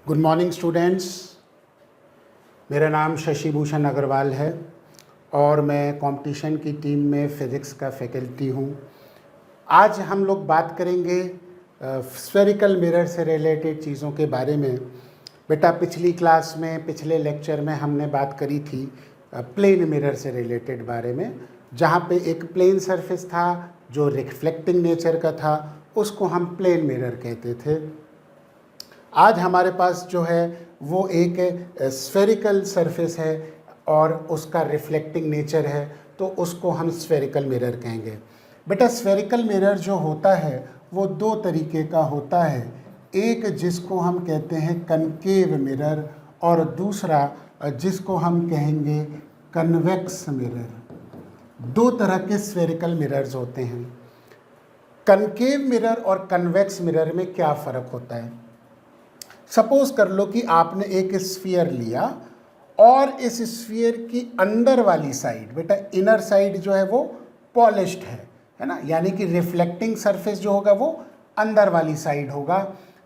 Good morning students. मेरा नाम शशि भूषण अग्रवाल है और मैं कंपटीशन की टीम में फ़िज़िक्स का फैकल्टी हूँ। आज हम लोग बात करेंगे स्फेरिकल मिरर से रिलेटेड चीज़ों के बारे में। बेटा पिछली क्लास में, पिछले लेक्चर में हमने बात करी थी प्लेन मिरर से रिलेटेड बारे में, जहाँ पे एक प्लेन सरफेस था जो रिफ्लेक्टिंग नेचर का था, उसको हम प्लेन मिरर कहते थे। आज हमारे पास जो है वो एक स्फेरिकल सरफेस है और उसका रिफ्लेक्टिंग नेचर है, तो उसको हम स्फेरिकल मिरर कहेंगे। बेटा स्फेरिकल मिरर जो होता है वो दो तरीके का होता है, एक जिसको हम कहते हैं कनकेव मिरर और दूसरा जिसको हम कहेंगे कन्वेक्स मिरर। दो तरह के स्फेरिकल मिरर्स होते हैं। कनकेव मिरर और कन्वेक्स मिरर में क्या फ़र्क होता है? सपोज कर लो कि आपने एक स्फीयर लिया और इस स्फीयर की अंदर वाली साइड, बेटा इनर साइड जो है वो पॉलिश्ड है ना, यानी कि रिफ्लेक्टिंग सरफेस जो होगा वो अंदर वाली साइड होगा,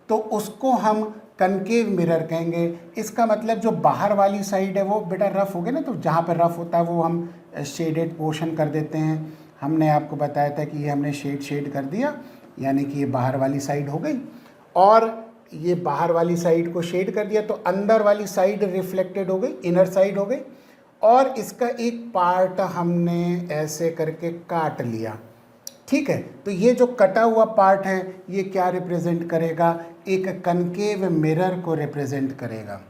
तो उसको हम कनकेव मिरर कहेंगे। इसका मतलब जो बाहर वाली साइड है वो बेटा रफ हो गया ना, तो जहाँ पर रफ होता है वो हम शेडेड पोर्शन कर देते हैं। हमने आपको बताया था कि ये हमने शेड कर दिया, यानी कि ये बाहर वाली साइड हो गई, और ये बाहर वाली साइड को शेड कर दिया तो अंदर वाली साइड रिफ्लेक्टेड हो गई, इनर साइड हो गई, और इसका एक पार्ट हमने ऐसे करके काट लिया। ठीक है, तो ये जो कटा हुआ पार्ट है ये क्या रिप्रेजेंट करेगा? एक कनकेव मिरर को रिप्रेजेंट करेगा।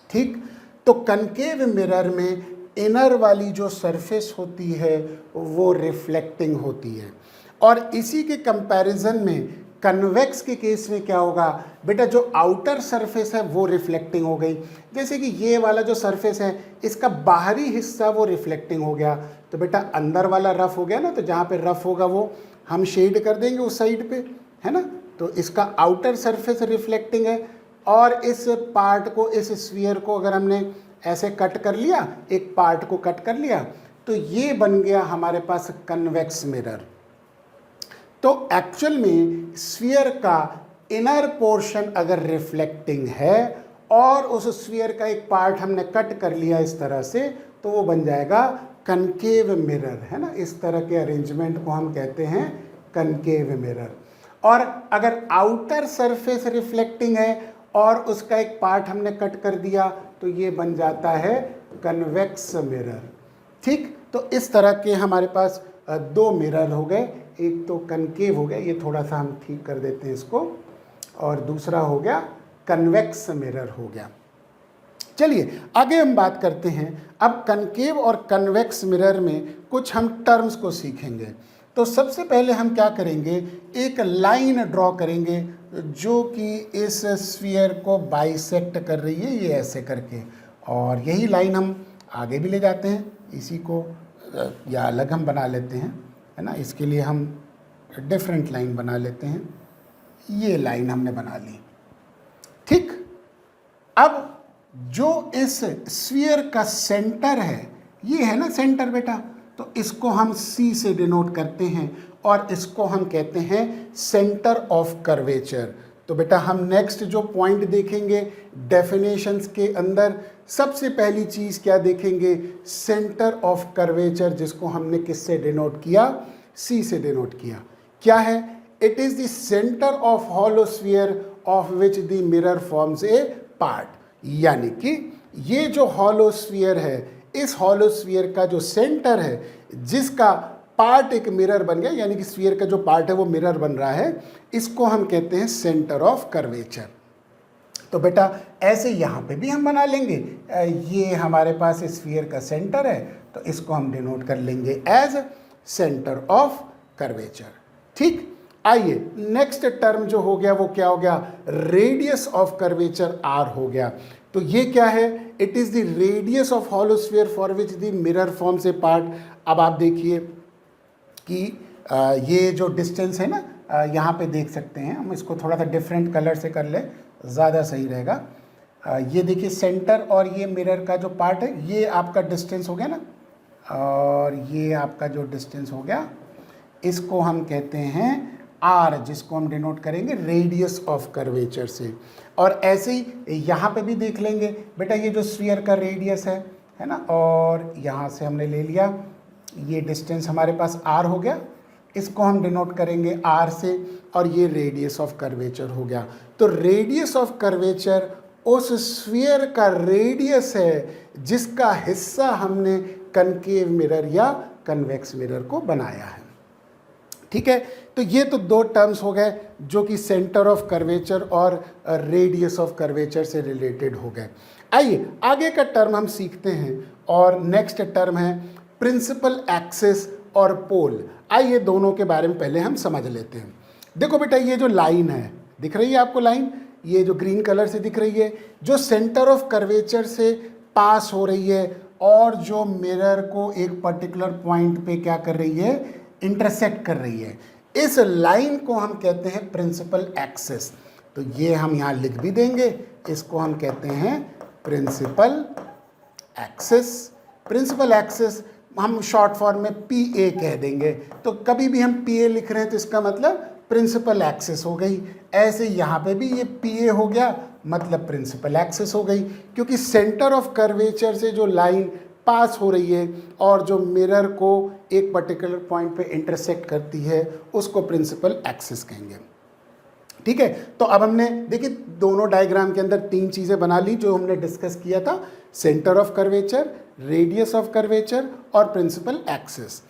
ठीक, तो कनकेव मिरर में इनर वाली जो सरफेस होती है वो रिफ्लेक्टिंग होती है, और इसी के कंपैरिजन में कन्वेक्स के केस में क्या होगा? बेटा जो आउटर सरफेस है वो रिफ्लेक्टिंग हो गई। जैसे कि ये वाला जो सरफेस है इसका बाहरी हिस्सा वो रिफ्लेक्टिंग हो गया, तो बेटा अंदर वाला रफ हो गया ना, तो जहाँ पे रफ होगा वो हम शेड कर देंगे उस साइड पे, है ना। तो इसका आउटर सरफेस रिफ्लेक्टिंग है, और इस पार्ट को, इस स्फीयर को अगर हमने ऐसे कट कर लिया, एक पार्ट को कट कर लिया, तो ये बन गया हमारे पास कन्वेक्स मिरर। तो एक्चुअल में स्फीयर का इनर पोर्शन अगर रिफ्लेक्टिंग है और उस स्फीयर का एक पार्ट हमने कट कर लिया इस तरह से, तो वो बन जाएगा कनकेव मिरर, है ना। इस तरह के अरेंजमेंट को हम कहते हैं कनकेव मिरर। और अगर आउटर सरफेस रिफ्लेक्टिंग है और उसका एक पार्ट हमने कट कर दिया, तो ये बन जाता है कन्वेक्स मिरर। ठीक, तो इस तरह के हमारे पास दो मिरर हो गए, एक तो कनकेव हो गया, ये थोड़ा सा हम ठीक कर देते हैं इसको, और दूसरा हो गया कन्वेक्स मिरर हो गया। चलिए आगे हम बात करते हैं। अब कनकेव और कन्वेक्स मिरर में कुछ हम टर्म्स को सीखेंगे। तो सबसे पहले हम क्या करेंगे, एक लाइन ड्रॉ करेंगे जो कि इस स्फीयर को बाइसेक्ट कर रही है, ये ऐसे करके, और यही लाइन हम आगे भी ले जाते हैं। इसी को या अलग हम बना लेते हैं, है ना, इसके लिए हम डिफरेंट लाइन बना लेते हैं। ये लाइन हमने बना ली। ठीक, अब जो इस स्फीयर का सेंटर है, ये है ना सेंटर बेटा, तो इसको हम C से डिनोट करते हैं और इसको हम कहते हैं सेंटर ऑफ कर्वेचर। तो बेटा हम नेक्स्ट जो पॉइंट देखेंगे डेफिनेशंस के अंदर, सबसे पहली चीज़ क्या देखेंगे? सेंटर ऑफ कर्वेचर, जिसको हमने किससे डिनोट किया? C से डिनोट किया। क्या है? It is the centre of hollow sphere of which the mirror forms a part. यानी कि ये जो हॉलो स्फीयर है, इस हॉलो स्फीयर का जो सेंटर है, जिसका पार्ट एक मिरर बन गया, यानी कि स्फीयर का जो पार्ट है वो मिरर बन रहा है, इसको हम कहते हैं सेंटर ऑफ कर्वेचर। तो बेटा ऐसे यहाँ पे भी हम बना लेंगे, ये हमारे पास स्फीयर का सेंटर है, तो इसको हम डिनोट कर लेंगे एज सेंटर ऑफ कर्वेचर। ठीक, आइए नेक्स्ट टर्म जो हो गया वो क्या हो गया? रेडियस ऑफ कर्वेचर R हो गया। तो ये क्या है? It is the radius of hollow sphere for which the mirror forms a part. अब आप देखिए कि ये जो डिस्टेंस है ना, यहाँ पे देख सकते हैं हम, इसको थोड़ा सा डिफरेंट कलर से कर ले, ज़्यादा सही रहेगा। ये देखिए सेंटर और ये मिरर का जो पार्ट है, ये आपका डिस्टेंस हो गया ना, और ये आपका जो डिस्टेंस हो गया, इसको हम कहते हैं आर, जिसको हम डिनोट करेंगे रेडियस ऑफ कर्वेचर से। और ऐसे ही यहाँ पे भी देख लेंगे बेटा, ये जो स्फीयर का रेडियस है ना, और यहाँ से हमने ले लिया ये डिस्टेंस हमारे पास आर हो गया, इसको हम डिनोट करेंगे आर से, और ये रेडियस ऑफ कर्वेचर हो गया। तो रेडियस ऑफ कर्वेचर उस स्फीयर का रेडियस है जिसका हिस्सा हमने कनकेव मिरर या कन्वेक्स मिरर को बनाया है। ठीक है, तो ये तो दो टर्म्स हो गए जो कि सेंटर ऑफ कर्वेचर और रेडियस ऑफ कर्वेचर से रिलेटेड हो गए। आइए आगे का टर्म हम सीखते हैं, और नेक्स्ट टर्म है प्रिंसिपल एक्सिस और पोल। आइए दोनों के बारे में पहले हम समझ लेते हैं। देखो बेटा, ये जो लाइन है दिख रही है आपको, लाइन ये जो ग्रीन कलर से दिख रही है, जो सेंटर ऑफ कर्वेचर से पास हो रही है और जो मिरर को एक पर्टिकुलर पॉइंट पे क्या कर रही है, इंटरसेक्ट कर रही है, इस लाइन को हम कहते हैं प्रिंसिपल एक्सिस। तो ये हम यहाँ लिख भी देंगे, इसको हम कहते हैं प्रिंसिपल एक्सिस। प्रिंसिपल एक्सिस हम शॉर्ट फॉर्म में PA कह देंगे। तो कभी भी हम PA लिख रहे हैं तो इसका मतलब प्रिंसिपल एक्सिस हो गई। ऐसे यहाँ पे भी ये PA हो गया, मतलब प्रिंसिपल एक्सिस हो गई, क्योंकि सेंटर ऑफ कर्वेचर से जो लाइन पास हो रही है और जो मिरर को एक पर्टिकुलर पॉइंट पे इंटरसेक्ट करती है उसको प्रिंसिपल एक्सिस कहेंगे। ठीक है, तो अब हमने देखिए दोनों डायग्राम के अंदर तीन चीज़ें बना ली जो हमने डिस्कस किया था, centre of curvature, radius of curvature और प्रिंसिपल एक्सिस,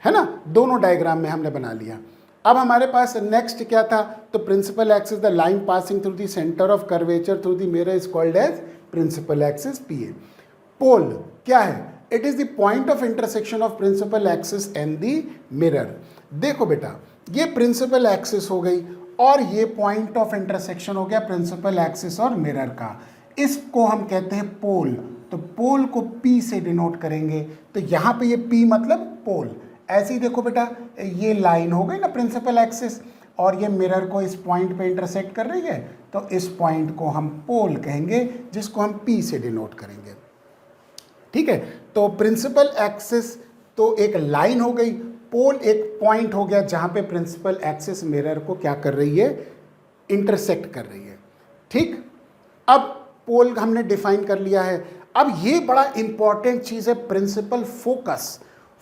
है ना, दोनों डायग्राम में हमने बना लिया। अब हमारे पास नेक्स्ट क्या था, तो principal axis the line passing through the centre of curvature through the mirror is called as principal axis PA। Pole क्या है, it is the point of intersection of principal axis and the mirror. देखो बेटा, ये principal axis हो गई और ये point of intersection हो गया प्रिंसिपल एक्सिस और मिरर का, इसको हम कहते हैं पोल। तो पोल को P से डिनोट करेंगे, तो यहाँ पे ये P मतलब पोल। ऐसे ही देखो बेटा, ये लाइन हो गई ना प्रिंसिपल एक्सिस, और ये मिरर को इस पॉइंट पे इंटरसेक्ट कर रही है, तो इस पॉइंट को हम पोल कहेंगे, जिसको हम P से डिनोट करेंगे। ठीक है, तो प्रिंसिपल एक्सिस तो एक लाइन हो गई, पोल एक पॉइंट हो गया जहाँ पे प्रिंसिपल एक्सिस मिरर को क्या कर रही है, इंटरसेक्ट कर रही है। ठीक, अब पोल हमने डिफाइन कर लिया है। अब ये बड़ा इंपॉर्टेंट चीज़ है प्रिंसिपल फोकस।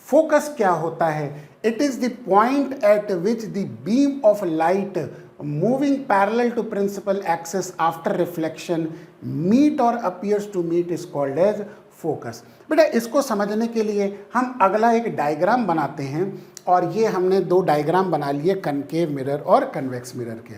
फोकस क्या होता है, it is the point at which the beam of light moving parallel to principal axis after reflection meet or appears to meet is called as focus. बेटा इसको समझने के लिए हम अगला एक डायग्राम बनाते हैं, और ये हमने दो डायग्राम बना लिए कनकेव मिरर और कन्वेक्स मिरर के।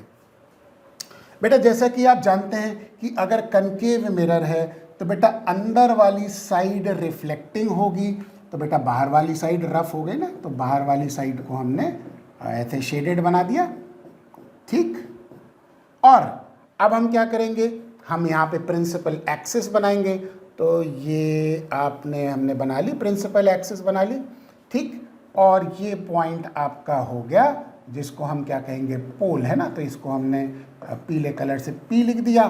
बेटा जैसा कि आप जानते हैं कि अगर कनकेव मिरर है तो बेटा अंदर वाली साइड रिफ्लेक्टिंग होगी, तो बेटा बाहर वाली साइड रफ हो गई ना, तो बाहर वाली साइड को हमने ऐसे शेडेड बना दिया। ठीक, और अब हम क्या करेंगे, हम यहाँ पे प्रिंसिपल एक्सिस बनाएंगे। तो ये हमने बना ली, प्रिंसिपल एक्सिस बना ली। ठीक, और ये पॉइंट आपका हो गया जिसको हम क्या कहेंगे, पोल, है ना, तो इसको हमने पीले कलर से P लिख दिया,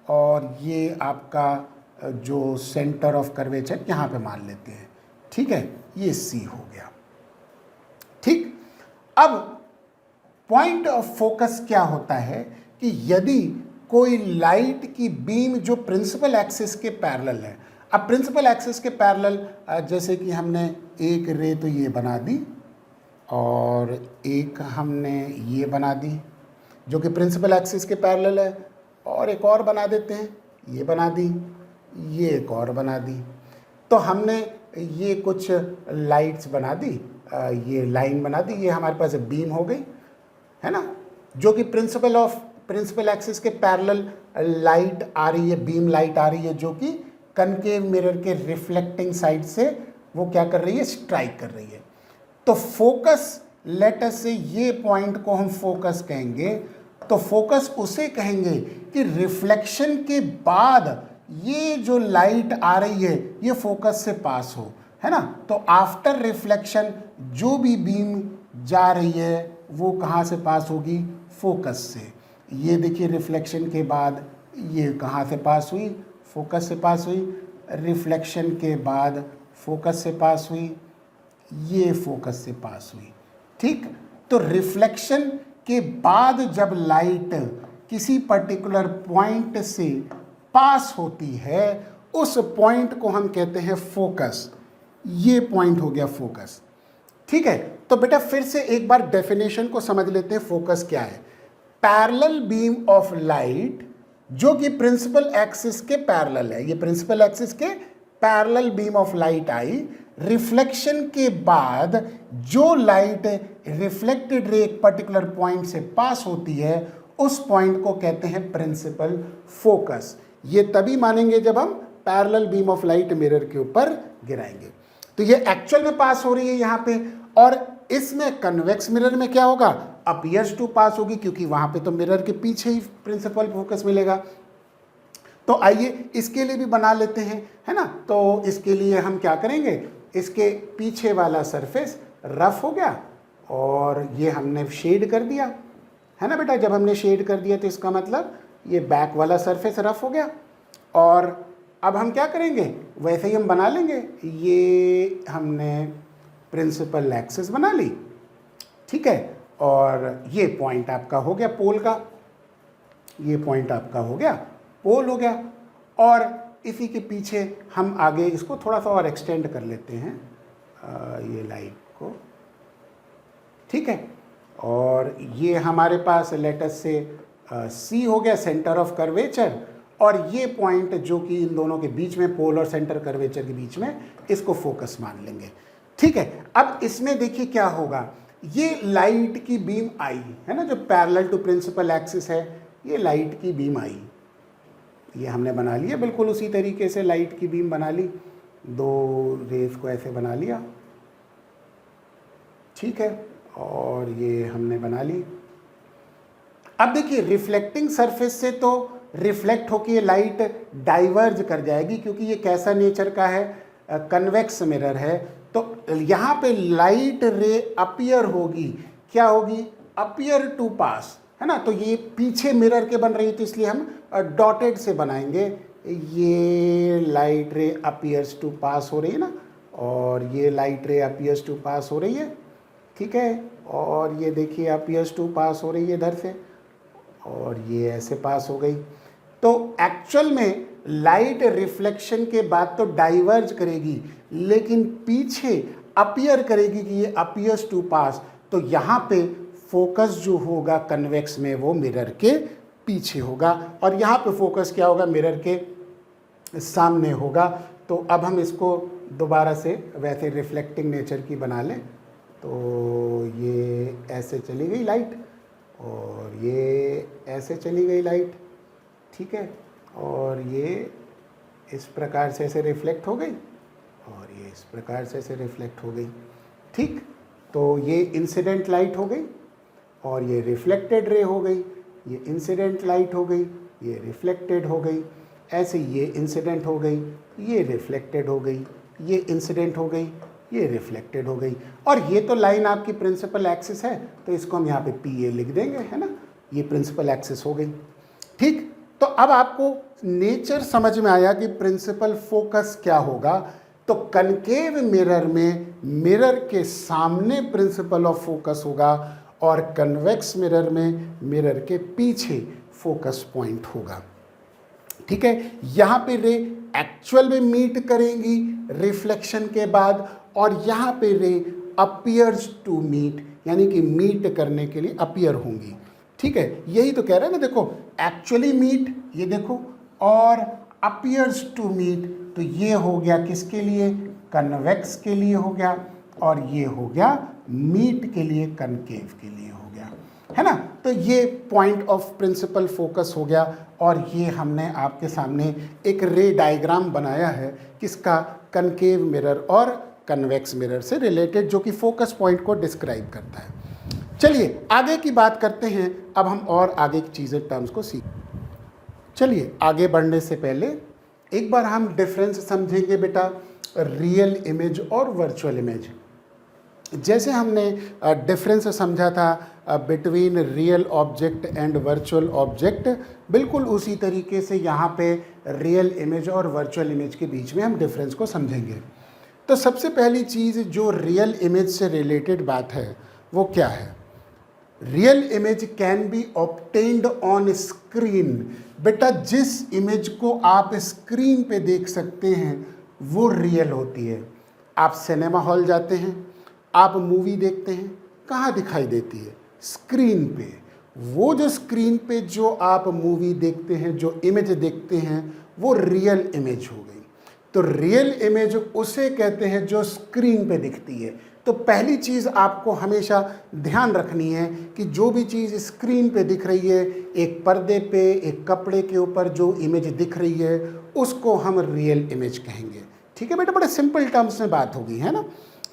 और ये आपका जो सेंटर ऑफ कर्वेचर यहाँ पे मान लेते हैं। ठीक है, ये C हो गया। ठीक, अब पॉइंट ऑफ फोकस क्या होता है कि यदि कोई लाइट की बीम जो प्रिंसिपल एक्सिस के पैरेलल है, अब प्रिंसिपल एक्सिस के पैरेलल जैसे कि हमने एक रे तो ये बना दी, और एक हमने ये बना दी जो कि प्रिंसिपल एक्सिस के पैरेलल है, और एक और बना देते हैं, ये बना दी, ये एक और बना दी। तो हमने ये कुछ लाइट्स बना दी, ये लाइन बना दी, ये हमारे पास बीम हो गई, है ना, जो कि प्रिंसिपल एक्सिस के पैरेलल लाइट आ रही है, बीम लाइट आ रही है, जो कि कनकेव मिरर के रिफ्लेक्टिंग साइड से वो क्या कर रही है, स्ट्राइक कर रही है। तो फोकस, लेट अस से ये पॉइंट को हम फोकस कहेंगे। तो फोकस उसे कहेंगे कि रिफ्लेक्शन के बाद ये जो लाइट आ रही है ये फोकस से पास हो, है ना। तो आफ्टर रिफ्लेक्शन जो भी बीम जा रही है वो कहाँ से पास होगी, फोकस से। ये देखिए रिफ्लेक्शन के बाद ये कहाँ से पास हुई, फोकस से पास हुई, रिफ्लेक्शन के बाद फोकस से पास हुई, ये फोकस से पास हुई। ठीक, तो रिफ्लेक्शन के बाद जब लाइट किसी पर्टिकुलर पॉइंट से पास होती है उस पॉइंट को हम कहते हैं फोकस। ये पॉइंट हो गया फोकस। ठीक है, तो बेटा फिर से एक बार डेफिनेशन को समझ लेते हैं। फोकस क्या है? पैरेलल बीम ऑफ लाइट जो कि प्रिंसिपल एक्सिस के पैरेलल है। ये प्रिंसिपल एक्सिस के parallel beam of light I, reflection के बाद जो लाइट रिफ्लेक्टेड रे एक पर्टिकुलर पॉइंट से पास होती है उस पॉइंट को कहते हैं प्रिंसिपल फोकस। ये तभी मानेंगे जब हम parallel beam of light mirror के ऊपर गिराएंगे। तो ये एक्चुअल में पास हो रही है यहाँ पे, और इसमें कन्वेक्स मिरर में क्या होगा? अपीयर्स टू पास होगी, क्योंकि वहां पे तो मिरर के पीछे ही प्रिंसिपल फोकस मिलेगा। तो आइए इसके लिए भी बना लेते हैं, है ना। तो इसके लिए हम क्या करेंगे, इसके पीछे वाला सरफेस रफ हो गया और ये हमने शेड कर दिया, है ना बेटा। जब हमने शेड कर दिया तो इसका मतलब ये बैक वाला सरफेस रफ हो गया। और अब हम क्या करेंगे, वैसे ही हम बना लेंगे। ये हमने प्रिंसिपल एक्सिस बना ली, ठीक है, और ये पॉइंट आपका हो गया पोल का, ये पॉइंट आपका हो गया पोल हो गया। और इसी के पीछे हम आगे इसको थोड़ा सा और एक्सटेंड कर लेते हैं, ये लाइट को, ठीक है। और ये हमारे पास लेटस से सी हो गया, सेंटर ऑफ कर्वेचर, और ये पॉइंट जो कि इन दोनों के बीच में, पोल और सेंटर कर्वेचर के बीच में, इसको फोकस मान लेंगे, ठीक है। अब इसमें देखिए क्या होगा, ये लाइट की बीम आई है ना, जो पैरेलल टू प्रिंसिपल एक्सिस है, ये लाइट की बीम आई, ये हमने बना लिया बिल्कुल उसी तरीके से लाइट की बीम बना ली, दो रेस को ऐसे बना लिया, ठीक है, और ये हमने बना ली। अब देखिए रिफ्लेक्टिंग सरफेस से तो रिफ्लेक्ट होकर ये लाइट डाइवर्ज कर जाएगी, क्योंकि ये कैसा नेचर का है, कन्वेक्स मिरर है। तो यहाँ पे लाइट रे अपीयर होगी, क्या होगी, अपीयर टू पास, है ना। तो ये पीछे मिरर के बन रही है, तो इसलिए हम डॉटेड से बनाएंगे। ये लाइट रे अपीयर्स टू पास हो रही है ना, और ये लाइट रे अपीयर्स टू पास हो रही है, ठीक है। और ये देखिए अपीयर्स टू पास हो रही है इधर से, और ये ऐसे पास हो गई। तो एक्चुअल में लाइट रिफ्लेक्शन के बाद तो डाइवर्ज करेगी, लेकिन पीछे अपीयर करेगी कि ये अपीयर्स टू पास। तो यहाँ पे फोकस जो होगा कन्वेक्स में वो मिरर के पीछे होगा, और यहाँ पे फोकस क्या होगा, मिरर के सामने होगा। तो अब हम इसको दोबारा से वैसे रिफ्लेक्टिंग नेचर की बना लें। तो ये ऐसे चली गई लाइट, और ये ऐसे चली गई लाइट, ठीक है, और ये इस प्रकार से ऐसे रिफ्लेक्ट हो गई, और ये इस प्रकार से ऐसे रिफ्लेक्ट हो गई, ठीक। तो ये इंसिडेंट लाइट हो गई, और ये रिफ्लेक्टेड रे हो गई, ये इंसिडेंट लाइट हो गई, ये रिफ्लेक्टेड हो गई, ऐसे ये इंसिडेंट हो गई, ये रिफ्लेक्टेड हो गई, ये इंसिडेंट हो गई, ये रिफ्लेक्टेड हो गई। और ये तो लाइन आपकी प्रिंसिपल एक्सिस है, तो इसको हम यहाँ पे पी ए लिख देंगे, है ना। ये प्रिंसिपल एक्सिस हो गई, ठीक। तो अब आपको नेचर समझ में आया कि प्रिंसिपल फोकस क्या होगा। तो कनकेव मिरर में मिरर के सामने प्रिंसिपल ऑफ फोकस होगा, और कन्वेक्स मिरर में मिरर के पीछे फोकस पॉइंट होगा, ठीक है। यहाँ पे रे एक्चुअल में मीट करेंगी रिफ्लेक्शन के बाद, और यहाँ पे रे अपीयर्स टू मीट, यानी कि मीट करने के लिए अपीयर होंगी, ठीक है। यही तो कह रहे हैं ना, देखो एक्चुअली मीट, ये देखो, और अपीयर्स टू मीट, तो ये हो गया किसके लिए, कन्वेक्स के लिए हो गया, और ये हो गया मीट के लिए, कनकेव के लिए हो गया, है ना। तो ये पॉइंट ऑफ प्रिंसिपल फोकस हो गया। और ये हमने आपके सामने एक रे डायग्राम बनाया है, किसका, कनकेव मिरर और कन्वेक्स मिरर से रिलेटेड, जो कि फोकस पॉइंट को डिस्क्राइब करता है। चलिए आगे की बात करते हैं। अब हम और आगे की चीज़ें, टर्म्स को सीख। चलिए आगे बढ़ने से पहले एक बार हम डिफरेंस समझेंगे बेटा, रियल इमेज और वर्चुअल इमेज। जैसे हमने डिफरेंस समझा था between real object and virtual object, बिल्कुल उसी तरीके से यहाँ पे रियल इमेज और वर्चुअल इमेज के बीच में हम डिफरेंस को समझेंगे। तो सबसे पहली चीज़ जो रियल इमेज से रिलेटेड बात है वो क्या है, real image can be obtained on screen. बेटा जिस इमेज को आप स्क्रीन पे देख सकते हैं वो रियल होती है। आप सिनेमा हॉल जाते हैं, आप मूवी देखते हैं, कहाँ दिखाई देती है? स्क्रीन पे। वो जो स्क्रीन पे जो आप मूवी देखते हैं, जो इमेज देखते हैं, वो रियल इमेज हो गई। तो रियल इमेज उसे कहते हैं जो स्क्रीन पे दिखती है। तो पहली चीज़ आपको हमेशा ध्यान रखनी है कि जो भी चीज़ स्क्रीन पे दिख रही है, एक पर्दे पे, एक कपड़े के ऊपर जो इमेज दिख रही है, उसको हम रियल इमेज कहेंगे। ठीक है बेटा, बड़े सिंपल टर्म्स में बात होगी, है ना?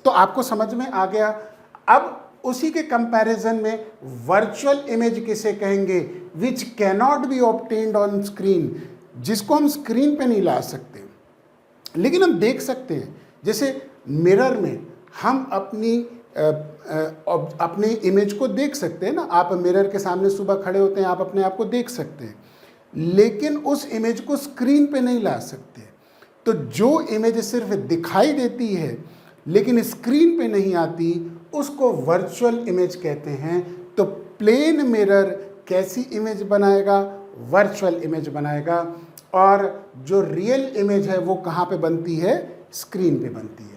तो आपको समझ में आ गया। अब उसी के कंपैरिजन में वर्चुअल इमेज किसे कहेंगे? Which cannot be obtained on screen, जिसको हम स्क्रीन पे नहीं ला सकते लेकिन हम देख सकते हैं। जैसे मिरर में हम अपनी इमेज को देख सकते हैं ना। आप मिरर के सामने सुबह खड़े होते हैं, आप अपने आप को देख सकते हैं, लेकिन उस इमेज को स्क्रीन पे नहीं ला सकते। तो जो इमेज सिर्फ दिखाई देती है लेकिन स्क्रीन पे नहीं आती, उसको वर्चुअल इमेज कहते हैं। तो प्लेन मिरर कैसी इमेज बनाएगा? वर्चुअल इमेज बनाएगा। और जो रियल इमेज है वो कहाँ पे बनती है? स्क्रीन पे बनती है।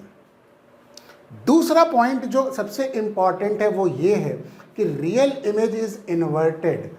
दूसरा पॉइंट जो सबसे इंपॉर्टेंट है वो ये है कि रियल इमेज इज इन्वर्टेड।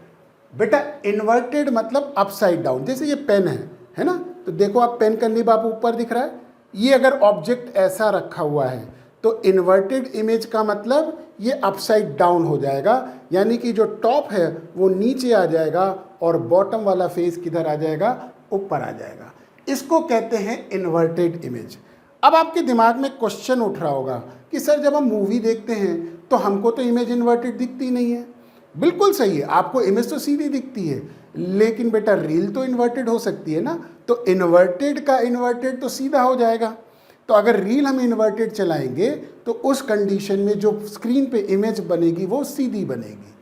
बेटा इन्वर्टेड मतलब अपसाइड डाउन। जैसे ये पेन है ना? तो देखो आप, पेन का निब आप ऊपर दिख रहा है, ये अगर ऑब्जेक्ट ऐसा रखा हुआ है तो इन्वर्टेड इमेज का मतलब ये अपसाइड डाउन हो जाएगा, यानी कि जो टॉप है वो नीचे आ जाएगा और बॉटम वाला फेस किधर आ जाएगा? ऊपर आ जाएगा। इसको कहते हैं इन्वर्टेड इमेज। अब आपके दिमाग में क्वेश्चन उठ रहा होगा कि सर जब हम मूवी देखते हैं तो हमको तो इमेज इन्वर्टेड दिखती नहीं है। बिल्कुल सही है, आपको इमेज तो सीधी दिखती है, लेकिन बेटा रील तो इन्वर्टेड हो सकती है ना। तो इन्वर्टेड का इन्वर्टेड तो सीधा हो जाएगा। तो अगर रील हम इन्वर्टेड चलाएंगे तो उस कंडीशन में जो स्क्रीन पे इमेज बनेगी वो सीधी बनेगी।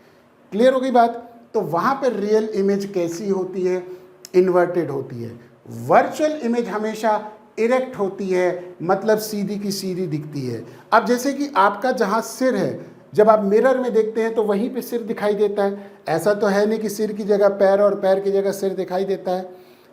क्लियर हो गई बात? तो वहाँ पर रियल इमेज कैसी होती है? इन्वर्टेड होती है। वर्चुअल इमेज हमेशा इरेक्ट होती है, मतलब सीधी की सीधी दिखती है। अब जैसे कि आपका जहाँ सिर है, जब आप मिरर में देखते हैं तो वहीं पे सिर दिखाई देता है। ऐसा तो है नहीं कि सिर की जगह पैर और पैर की जगह सिर दिखाई देता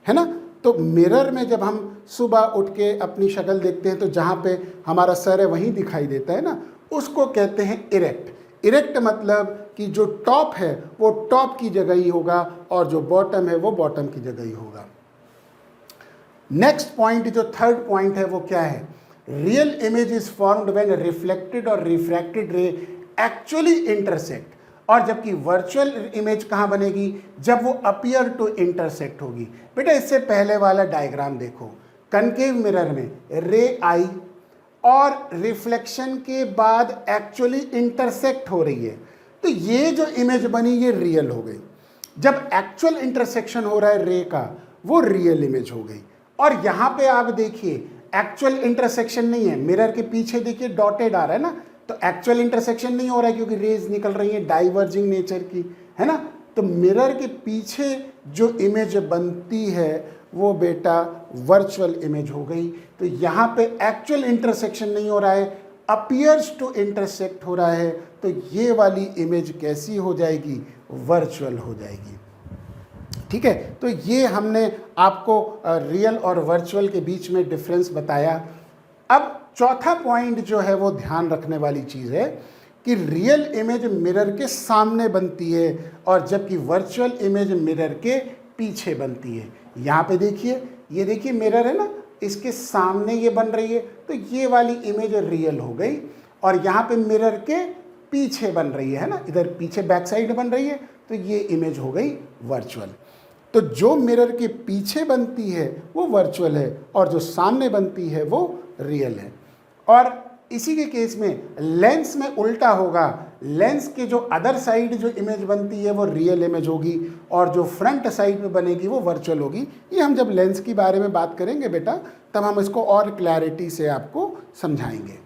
है ना? तो मिरर में जब हम सुबह उठ के अपनी शक्ल देखते हैं तो जहाँ पे हमारा सर है वहीं दिखाई देता है ना, उसको कहते हैं इरेक्ट। इरेक्ट मतलब कि जो टॉप है वो टॉप की जगह ही होगा और जो बॉटम है वो बॉटम की जगह ही होगा। नेक्स्ट पॉइंट, जो थर्ड पॉइंट है वो क्या है? Real image is formed when reflected और रिफ्रैक्टेड रे एक्चुअली इंटरसेक्ट। और जबकि वर्चुअल इमेज कहाँ बनेगी? जब वो अपीयर टू इंटरसेक्ट होगी। बेटा इससे पहले वाला डायग्राम देखो, कनकेव मिरर में रे आई और रिफ्लेक्शन के बाद एक्चुअली इंटरसेक्ट हो रही है, तो ये जो इमेज बनी ये रियल हो गई। जब एक्चुअल इंटरसेक्शन हो रहा है रे का, वो रियल इमेज हो गई। और यहाँ पे आप देखिए एक्चुअल इंटरसेक्शन नहीं है, मिरर के पीछे देखिए डॉटेड आ रहा है ना, तो एक्चुअल इंटरसेक्शन नहीं हो रहा है क्योंकि रेज निकल रही है डाइवर्जिंग नेचर की, है ना। तो मिरर के पीछे जो इमेज बनती है वो बेटा वर्चुअल इमेज हो गई। तो यहाँ पे एक्चुअल इंटरसेक्शन नहीं हो रहा है, अपीयर्स टू इंटरसेक्ट हो रहा है, तो ये वाली इमेज कैसी हो जाएगी? वर्चुअल हो जाएगी। ठीक है, तो ये हमने आपको रियल और वर्चुअल के बीच में डिफरेंस बताया। अब चौथा पॉइंट जो है वो ध्यान रखने वाली चीज़ है कि रियल इमेज मिरर के सामने बनती है और जबकि वर्चुअल इमेज मिरर के पीछे बनती है। यहाँ पे देखिए, ये देखिए मिरर है ना, इसके सामने ये बन रही है, तो ये वाली इमेज रियल हो गई। और यहाँ पे मिरर के पीछे बन रही है ना, इधर पीछे बैक साइड बन रही है, तो ये इमेज हो गई वर्चुअल। तो जो मिरर के पीछे बनती है वो वर्चुअल है और जो सामने बनती है वो रियल है। और इसी के केस में लेंस में उल्टा होगा, लेंस के जो अदर साइड जो इमेज बनती है वो रियल इमेज होगी और जो फ्रंट साइड में बनेगी वो वर्चुअल होगी। ये हम जब लेंस के बारे में बात करेंगे बेटा, तब हम इसको और क्लैरिटी से आपको समझाएंगे।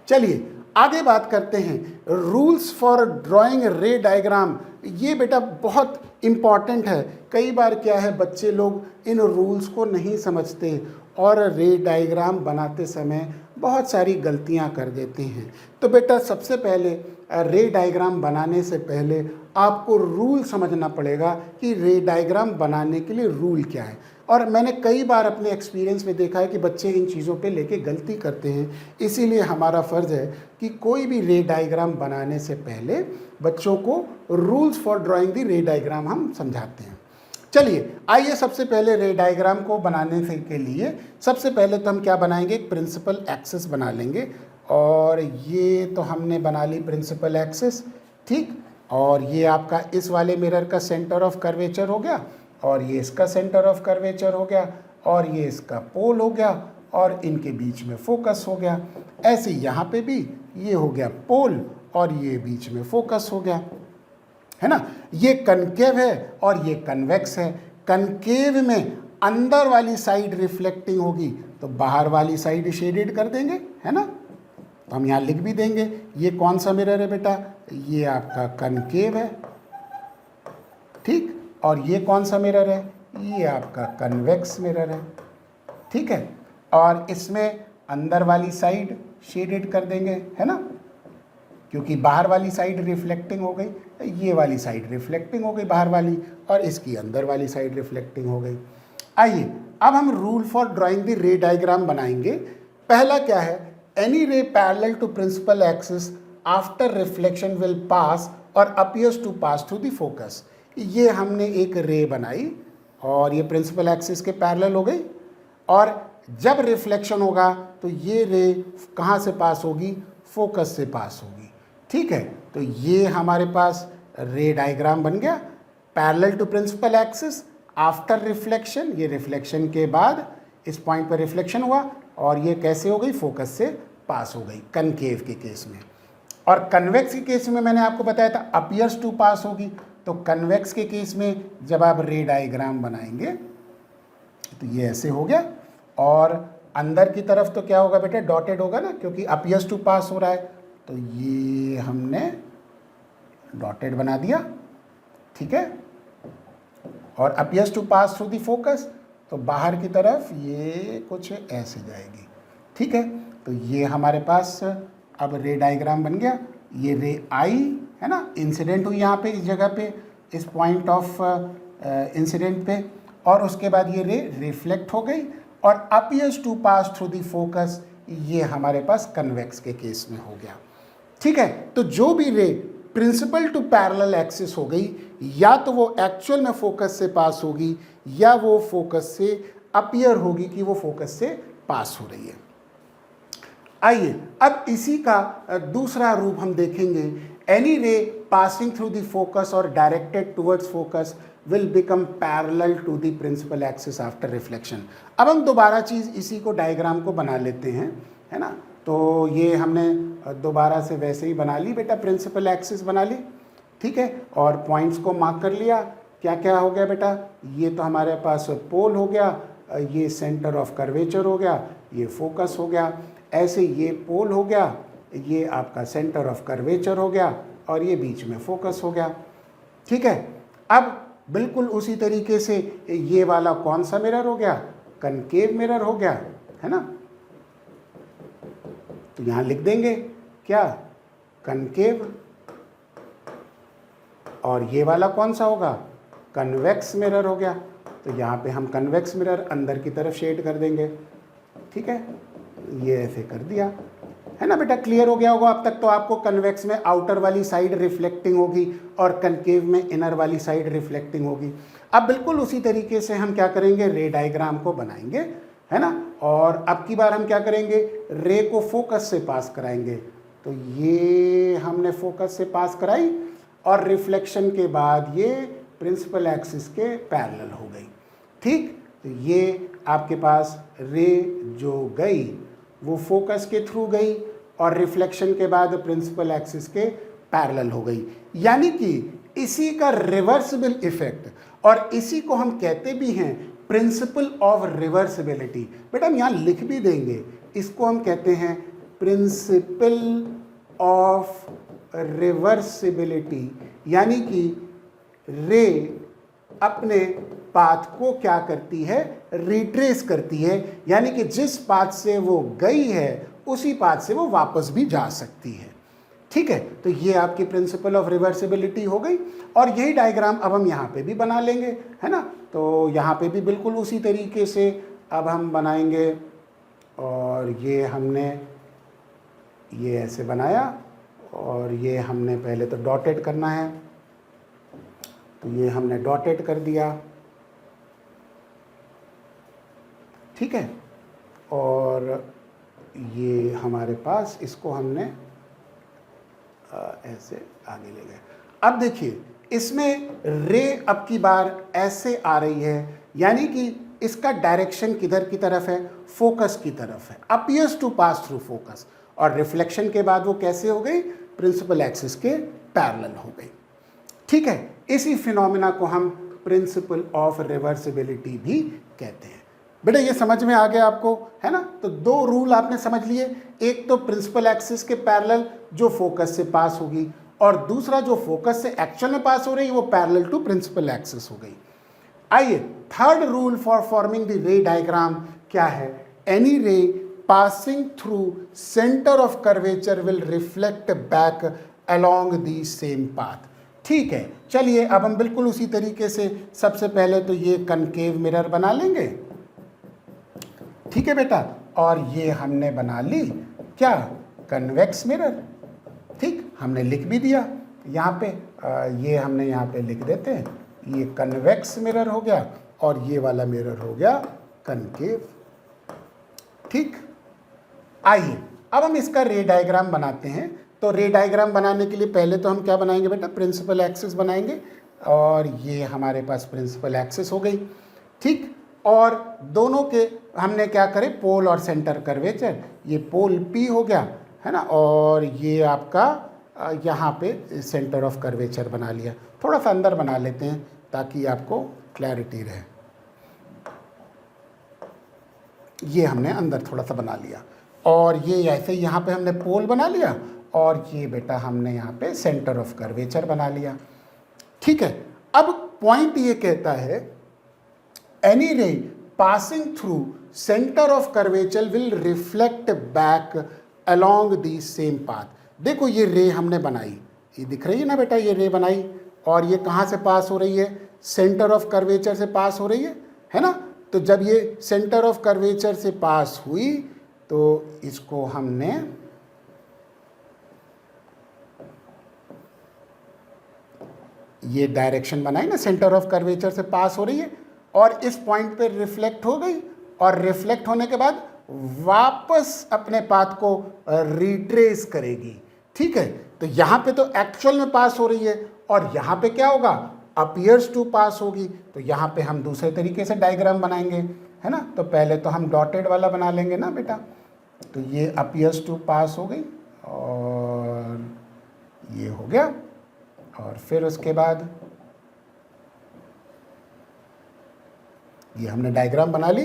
चलिए आगे बात करते हैं, रूल्स फॉर ड्राइंग रे डायग्राम। ये बेटा बहुत इम्पॉर्टेंट है। कई बार क्या है, बच्चे लोग इन रूल्स को नहीं समझते और रे डायग्राम बनाते समय बहुत सारी गलतियां कर देते हैं। तो बेटा सबसे पहले रे डायग्राम बनाने से पहले आपको रूल समझना पड़ेगा कि रे डायग्राम बनाने के लिए रूल क्या है। और मैंने कई बार अपने एक्सपीरियंस में देखा है कि बच्चे इन चीज़ों पे लेके गलती करते हैं। इसीलिए हमारा फ़र्ज़ है कि कोई भी रे डायग्राम बनाने से पहले बच्चों को रूल्स फॉर ड्राइंग दी रे डायग्राम हम समझाते हैं। चलिए आइए सबसे पहले रे डायग्राम को बनाने के लिए सबसे पहले तो हम क्या बनाएंगे, एक प्रिंसिपल एक्सिस बना लेंगे। और ये तो हमने बना ली प्रिंसिपल एक्सिस, ठीक। और ये आपका इस वाले मिरर का सेंटर ऑफ कर्वेचर हो गया, और ये इसका सेंटर ऑफ कर्वेचर हो गया, और ये इसका पोल हो गया, और इनके बीच में फोकस हो गया। ऐसे यहाँ पे भी ये हो गया पोल, और ये बीच में फोकस हो गया, है ना। ये कनकेव है और ये कन्वेक्स है। कनकेव में अंदर वाली साइड रिफ्लेक्टिंग होगी तो बाहर वाली साइड शेडेड कर देंगे, है ना। तो हम यहाँ लिख भी देंगे ये कौन सा मिरर है बेटा, ये आपका कनकेव है, ठीक। और ये कौन सा मिरर है, ये आपका कन्वेक्स मिरर है, ठीक है। और इसमें अंदर वाली साइड शेडेड कर देंगे, है ना, क्योंकि बाहर वाली साइड रिफ्लेक्टिंग हो गई, ये वाली साइड रिफ्लेक्टिंग हो गई बाहर वाली, और इसकी अंदर वाली साइड रिफ्लेक्टिंग हो गई। आइए अब हम rule for drawing the ray diagram बनाएंगे। पहला क्या है, any ray parallel to principal axis after reflection will pass or appears to pass through the focus. ये हमने एक रे बनाई और ये प्रिंसिपल एक्सिस के पैरेलल हो गई, और जब रिफ्लेक्शन होगा तो ये रे कहाँ से पास होगी, फोकस से पास होगी, ठीक है। तो ये हमारे पास रे डायग्राम बन गया, parallel to principal axis after reflection. ये रिफ्लेक्शन के बाद इस पॉइंट पर रिफ्लेक्शन हुआ और ये कैसे हो गई, फोकस से पास हो गई कनकेव के केस में। और कन्वेक्स के केस में मैंने आपको बताया था अपीयर्स टू पास होगी। तो कन्वेक्स के केस में जब आप रे डायग्राम बनाएंगे तो ये ऐसे हो गया, और अंदर की तरफ तो क्या होगा बेटा, डॉटेड होगा ना, क्योंकि अपीयर्स टू पास हो रहा है। तो ये हमने डॉटेड बना दिया, ठीक है। और appears to pass through the focus, तो बाहर की तरफ ये कुछ ऐसे जाएगी, ठीक है। तो ये हमारे पास अब रे डायग्राम बन गया। ये रे आई है ना, इंसिडेंट हुई यहाँ पे इस जगह पे, इस पॉइंट ऑफ इंसिडेंट पे, और उसके बाद ये रे रिफ्लेक्ट हो गई और appears to pass through the focus, ये हमारे पास कन्वेक्स के केस में हो गया, ठीक है। तो जो भी रे प्रिंसिपल टू पैरेलल एक्सिस हो गई, या तो वो एक्चुअल में फोकस से पास होगी या वो फोकस से अपीयर होगी कि वो फोकस से पास हो रही है। आइए अब इसी का दूसरा रूप हम देखेंगे। Any ray passing through the focus or directed towards focus will become parallel to the principal axis after reflection. अब हम दोबारा चीज़ इसी को डायग्राम को बना लेते हैं, है ना। तो ये हमने दोबारा से वैसे ही बना ली बेटा, प्रिंसिपल एक्सिस बना ली, ठीक है। और पॉइंट्स को मार्क कर लिया। क्या क्या हो गया बेटा, ये तो हमारे पास पोल हो गया, ये सेंटर ऑफ कर्वेचर हो गया, ये फोकस हो गया। ऐसे ये पोल हो गया, ये आपका सेंटर ऑफ कर्वेचर हो गया, और ये बीच में फोकस हो गया, ठीक है। अब बिल्कुल उसी तरीके से ये वाला कौन सा मिरर हो गया, कनकेव मिरर हो गया, है ना। तो यहाँ लिख देंगे क्या, कनकेव। और ये वाला कौन सा होगा, कन्वेक्स मिरर हो गया। तो यहाँ पे हम कन्वेक्स मिरर अंदर की तरफ शेड कर देंगे, ठीक है। ये ऐसे कर दिया, है ना बेटा, क्लियर हो गया होगा अब तक। तो आपको कन्वेक्स में आउटर वाली साइड रिफ्लेक्टिंग होगी और कनकेव में इनर वाली साइड रिफ्लेक्टिंग होगी। अब बिल्कुल उसी तरीके से हम क्या करेंगे, रे डायग्राम को बनाएंगे, है ना। और अब की बार हम क्या करेंगे, रे को फोकस से पास कराएंगे। तो ये हमने फोकस से पास कराई और रिफ्लेक्शन के बाद ये प्रिंसिपल एक्सिस के पैरेलल हो गई, ठीक। तो ये आपके पास रे जो गई वो फोकस के थ्रू गई और रिफ्लेक्शन के बाद प्रिंसिपल एक्सिस के पैरेलल हो गई। यानी कि इसी का रिवर्सिबल इफेक्ट, और इसी को हम कहते भी हैं प्रिंसिपल ऑफ रिवर्सिबिलिटी। बेटा हम यहाँ लिख भी देंगे, इसको हम कहते हैं प्रिंसिपल ऑफ रिवर्सिबिलिटी। यानी कि रे अपने पाथ को क्या करती है, रिट्रेस करती है, यानी कि जिस पाथ से वो गई है उसी पाथ से वो वापस भी जा सकती है, ठीक है, तो ये आपकी प्रिंसिपल ऑफ रिवर्सिबिलिटी हो गई। और यही डायग्राम अब हम यहाँ पे भी बना लेंगे, है ना। तो यहाँ पे भी बिल्कुल उसी तरीके से अब हम बनाएंगे। और ये हमने ये ऐसे बनाया और ये हमने पहले तो डॉटेड करना है, तो ये हमने डॉटेड कर दिया, ठीक है। और ये हमारे पास इसको हमने ऐसे आगे ले गए। अब देखिए इसमें रे अब की बार ऐसे आ रही है, यानी कि इसका डायरेक्शन किधर की तरफ है, फोकस की तरफ है, appears to pass through focus. और रिफ्लेक्शन के बाद वो कैसे हो गई, प्रिंसिपल एक्सिस के पैरेलल हो गई, ठीक है। इसी फिनोमेना को हम प्रिंसिपल ऑफ रिवर्सिबिलिटी भी कहते हैं। बेटा ये समझ में आ गया आपको, है ना। तो दो रूल आपने समझ लिए, एक तो प्रिंसिपल एक्सिस के पैरेलल जो फोकस से पास होगी, और दूसरा जो फोकस से एक्चुअल में पास हो रही है वो पैरेलल टू प्रिंसिपल एक्सिस हो गई। आइए third rule for forming the ray diagram क्या है, any ray passing through centre of curvature will reflect back along the same path. ठीक है, चलिए अब हम बिल्कुल उसी तरीके से सबसे पहले तो ये कनकेव मिरर बना लेंगे, ठीक है बेटा। और ये हमने बना ली क्या, कन्वेक्स मिरर, ठीक, हमने लिख भी दिया यहाँ पे, ये हमने यहाँ पे लिख देते हैं, ये कन्वेक्स मिरर हो गया और ये वाला मिरर हो गया कनकेव, ठीक। आइए अब हम इसका रे डायग्राम बनाते हैं। तो रे डायग्राम बनाने के लिए पहले तो हम क्या बनाएंगे बेटा, प्रिंसिपल एक्सिस बनाएंगे, और ये हमारे पास प्रिंसिपल एक्सिस हो गई, ठीक। और दोनों के हमने क्या करे, पोल और सेंटर कर्वेचर, ये पोल P हो गया, है ना, और ये आपका यहाँ पे सेंटर ऑफ कर्वेचर बना लिया। थोड़ा सा अंदर बना लेते हैं ताकि आपको क्लैरिटी रहे। ये हमने अंदर थोड़ा सा बना लिया, और ये ऐसे यहाँ पे हमने पोल बना लिया, और ये बेटा हमने यहाँ पे सेंटर ऑफ कर्वेचर बना लिया, ठीक है। अब पॉइंट ये कहता है any ray passing through center of curvature will reflect back along the same path। देखो ये रे हमने बनाई, ये दिख रही है ना बेटा, ये रे बनाई, और ये कहाँ से पास हो रही है, सेंटर ऑफ कर्वेचर से पास हो रही है ना। तो जब ये सेंटर ऑफ कर्वेचर से पास हुई तो इसको हमने ये डायरेक्शन बनाई ना, सेंटर ऑफ कर्वेचर से पास हो रही है, और इस पॉइंट पे रिफ्लेक्ट हो गई, और रिफ्लेक्ट होने के बाद वापस अपने पाथ को रिट्रेस करेगी, ठीक है। तो यहाँ पे तो एक्चुअल में पास हो रही है, और यहाँ पे क्या होगा, अपीयर्स टू पास होगी। तो यहाँ पे हम दूसरे तरीके से डायग्राम बनाएंगे, है ना। तो पहले तो हम डॉटेड वाला बना लेंगे ना बेटा, तो ये अपीयर्स टू पास हो गई और ये हो गया, और फिर उसके बाद ये हमने डायग्राम बना ली,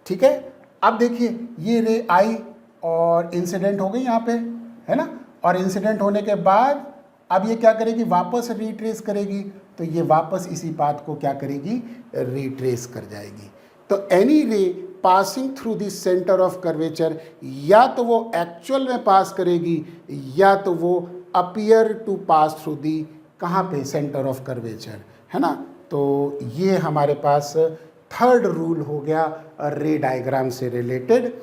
ठीक है। अब देखिए ये रे आई और इंसिडेंट हो गई यहाँ पे, है ना, और इंसिडेंट होने के बाद अब ये क्या करेगी, वापस रिट्रेस करेगी। तो ये वापस इसी पाथ को क्या करेगी, रिट्रेस कर जाएगी। तो any ray passing through the centre of curvature, या तो वो एक्चुअल में पास करेगी, या तो वो appear to pass through the कहाँ पे, सेंटर ऑफ कर्वेचर, है ना। तो ये हमारे पास थर्ड रूल हो गया रे डायग्राम से रिलेटेड।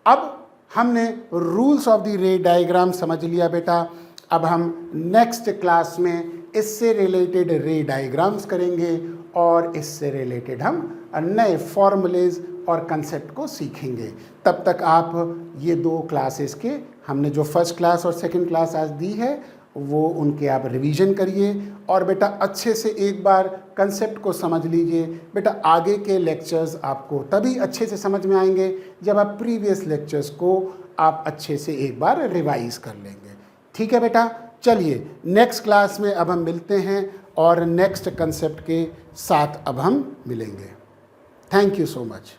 अब हमने rules of the ray diagram समझ लिया बेटा। अब हम नेक्स्ट क्लास में इससे रिलेटेड रे डायग्राम्स करेंगे, और इससे रिलेटेड हम नए फॉर्मूलेज और कंसेप्ट को सीखेंगे। तब तक आप ये दो क्लासेस के, हमने जो फर्स्ट क्लास और सेकंड क्लास आज दी है, वो उनके आप रिवीजन करिए, और बेटा अच्छे से एक बार कंसेप्ट को समझ लीजिए। बेटा आगे के लेक्चर्स आपको तभी अच्छे से समझ में आएंगे जब आप प्रीवियस लेक्चर्स को आप अच्छे से एक बार रिवाइज कर लेंगे, ठीक है बेटा। चलिए नेक्स्ट क्लास में अब हम मिलते हैं, और नेक्स्ट कंसेप्ट के साथ अब हम मिलेंगे। Thank you so much.